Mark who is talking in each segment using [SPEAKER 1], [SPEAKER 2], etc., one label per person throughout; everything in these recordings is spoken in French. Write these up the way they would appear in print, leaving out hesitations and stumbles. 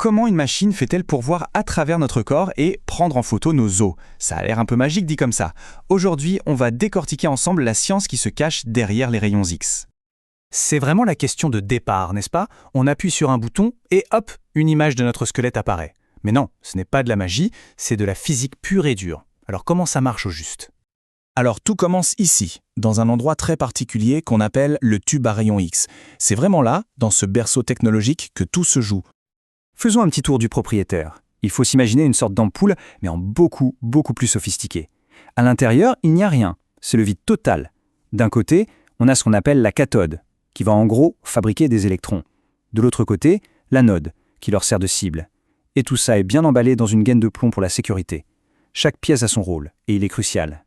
[SPEAKER 1] comment une machine fait-elle pour voir à travers notre corps et prendre en photo nos os? Ça a l'air un peu magique dit comme ça. Aujourd'hui, on va décortiquer ensemble la science qui se cache derrière les rayons X.
[SPEAKER 2] C'est vraiment la question de départ, n'est-ce pas? On appuie sur un bouton et hop, une image de notre squelette apparaît. Mais non, ce n'est pas de la magie, c'est de la physique pure et dure. Alors comment ça marche au juste?
[SPEAKER 3] Alors tout commence ici, dans un endroit très particulier qu'on appelle le tube à rayons X. C'est vraiment là, dans ce berceau technologique, que tout se joue.
[SPEAKER 2] Faisons un petit tour du propriétaire. Il faut s'imaginer une sorte d'ampoule, mais en beaucoup plus sophistiqué. À l'intérieur, il n'y a rien, c'est le vide total. D'un côté, on a ce qu'on appelle la cathode, qui va en gros fabriquer des électrons. De l'autre côté, l'anode, qui leur sert de cible. Et tout ça est bien emballé dans une gaine de plomb pour la sécurité. Chaque pièce a son rôle, et il est crucial.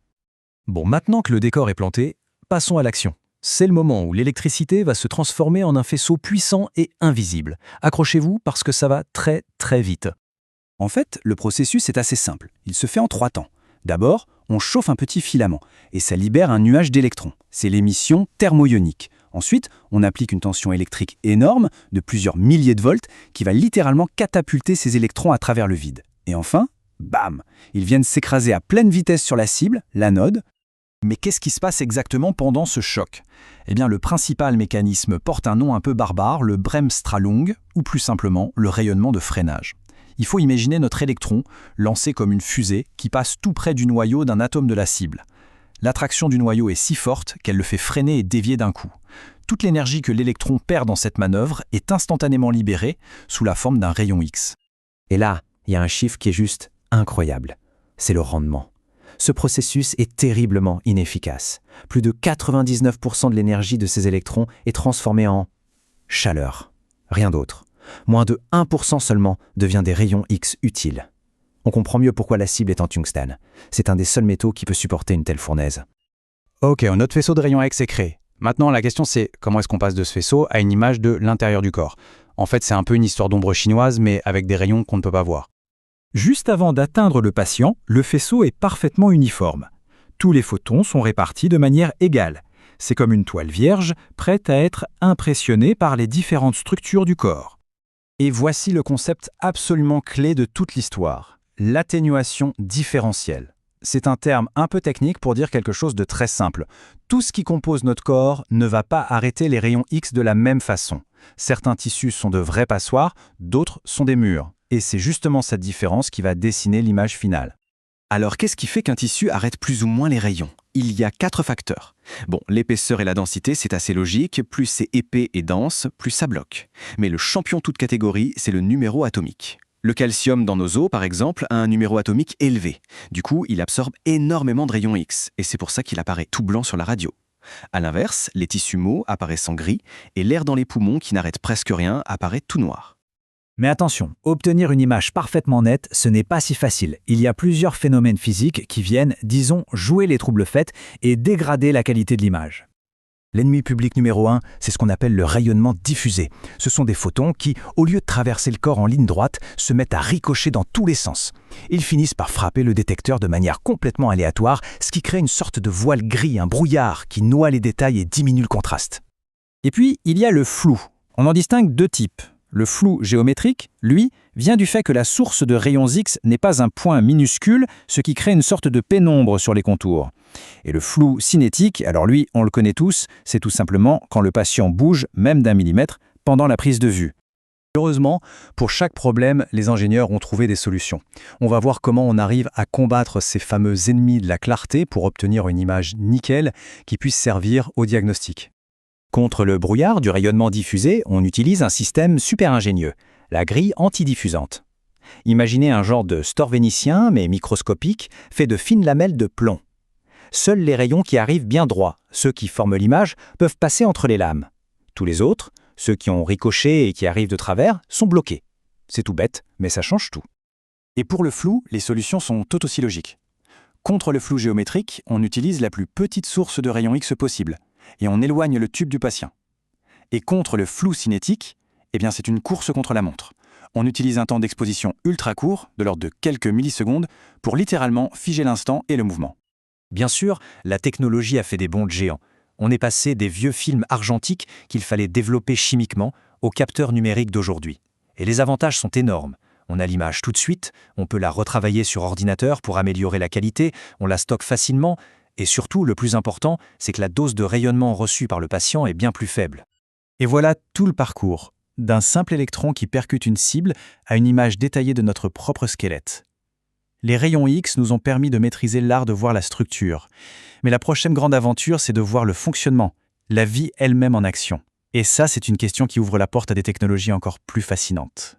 [SPEAKER 4] Bon, maintenant que le décor est planté, passons à l'action. C'est le moment où l'électricité va se transformer en un faisceau puissant et invisible. Accrochez-vous parce que ça va très vite.
[SPEAKER 2] En fait, le processus est assez simple. Il se fait en 3 temps. D'abord, on chauffe un petit filament, et ça libère un nuage d'électrons. C'est l'émission thermoionique. Ensuite, on applique une tension électrique énorme, de plusieurs milliers de volts, qui va littéralement catapulter ces électrons à travers le vide. Et enfin, bam! Ils viennent s'écraser à pleine vitesse sur la cible, l'anode. Mais qu'est-ce qui se passe exactement pendant ce choc? Eh bien, le principal mécanisme porte un nom un peu barbare, le Bremsstrahlung, ou plus simplement, le rayonnement de freinage. Il faut imaginer notre électron lancé comme une fusée qui passe tout près du noyau d'un atome de la cible. L'attraction du noyau est si forte qu'elle le fait freiner et dévier d'un coup. Toute l'énergie que l'électron perd dans cette manœuvre est instantanément libérée sous la forme d'un rayon X.
[SPEAKER 5] Et là, il y a un chiffre qui est juste incroyable. C'est le rendement. Ce processus est terriblement inefficace. Plus de 99% de l'énergie de ces électrons est transformée en chaleur. Rien d'autre. Moins de 1% seulement devient des rayons X utiles. On comprend mieux pourquoi la cible est en tungstène. C'est un des seuls métaux qui peut supporter une telle fournaise.
[SPEAKER 2] Ok, notre faisceau de rayons X est créé. Maintenant, la question c'est comment est-ce qu'on passe de ce faisceau à une image de l'intérieur du corps? En fait, c'est un peu une histoire d'ombre chinoise, mais avec des rayons qu'on ne peut pas voir.
[SPEAKER 6] Juste avant d'atteindre le patient, le faisceau est parfaitement uniforme. Tous les photons sont répartis de manière égale. C'est comme une toile vierge, prête à être impressionnée par les différentes structures du corps.
[SPEAKER 2] Et voici le concept absolument clé de toute l'histoire, l'atténuation différentielle. C'est un terme un peu technique pour dire quelque chose de très simple. Tout ce qui compose notre corps ne va pas arrêter les rayons X de la même façon. Certains tissus sont de vrais passoires, d'autres sont des murs. Et c'est justement cette différence qui va dessiner l'image finale.
[SPEAKER 1] Alors qu'est-ce qui fait qu'un tissu arrête plus ou moins les rayons? Il y a 4 facteurs. Bon, l'épaisseur et la densité, c'est assez logique. Plus c'est épais et dense, plus ça bloque. Mais le champion toute catégorie, c'est le numéro atomique. Le calcium dans nos os, par exemple, a un numéro atomique élevé. Du coup, il absorbe énormément de rayons X, et c'est pour ça qu'il apparaît tout blanc sur la radio. A l'inverse, les tissus mous apparaissent en gris, et l'air dans les poumons, qui n'arrête presque rien, apparaît tout noir.
[SPEAKER 6] Mais attention, obtenir une image parfaitement nette, ce n'est pas si facile. Il y a plusieurs phénomènes physiques qui viennent, disons, jouer les troubles faits et dégrader la qualité de l'image. L'ennemi public numéro 1, c'est ce qu'on appelle le rayonnement diffusé. Ce sont des photons qui, au lieu de traverser le corps en ligne droite, se mettent à ricocher dans tous les sens. Ils finissent par frapper le détecteur de manière complètement aléatoire, ce qui crée une sorte de voile gris, un brouillard qui noie les détails et diminue le contraste. Et puis, il y a le flou. On en distingue 2 types. Le flou géométrique, lui, vient du fait que la source de rayons X n'est pas un point minuscule, ce qui crée une sorte de pénombre sur les contours. Et le flou cinétique, alors lui, on le connaît tous, c'est tout simplement quand le patient bouge, même d'1 millimètre, pendant la prise de vue. Heureusement, pour chaque problème, les ingénieurs ont trouvé des solutions. On va voir comment on arrive à combattre ces fameux ennemis de la clarté pour obtenir une image nickel qui puisse servir au diagnostic. Contre le brouillard du rayonnement diffusé, on utilise un système super ingénieux, la grille antidiffusante. Imaginez un genre de store vénitien, mais microscopique, fait de fines lamelles de plomb. Seuls les rayons qui arrivent bien droits, ceux qui forment l'image, peuvent passer entre les lames. Tous les autres, ceux qui ont ricoché et qui arrivent de travers, sont bloqués. C'est tout bête, mais ça change tout. Et pour le flou, les solutions sont tout aussi logiques. Contre le flou géométrique, on utilise la plus petite source de rayons X possible, et on éloigne le tube du patient. Et contre le flou cinétique, eh bien c'est une course contre la montre. On utilise un temps d'exposition ultra court, de l'ordre de quelques millisecondes, pour littéralement figer l'instant et le mouvement. Bien sûr, la technologie a fait des bonds de géants. On est passé des vieux films argentiques qu'il fallait développer chimiquement aux capteurs numériques d'aujourd'hui.
[SPEAKER 2] Et les avantages sont énormes. On a l'image tout de suite, on peut la retravailler sur ordinateur pour améliorer la qualité, on la stocke facilement, et surtout, le plus important, c'est que la dose de rayonnement reçue par le patient est bien plus faible.
[SPEAKER 3] Et voilà tout le parcours, d'un simple électron qui percute une cible à une image détaillée de notre propre squelette. Les rayons X nous ont permis de maîtriser l'art de voir la structure. Mais la prochaine grande aventure, c'est de voir le fonctionnement, la vie elle-même en action. Et ça, c'est une question qui ouvre la porte à des technologies encore plus fascinantes.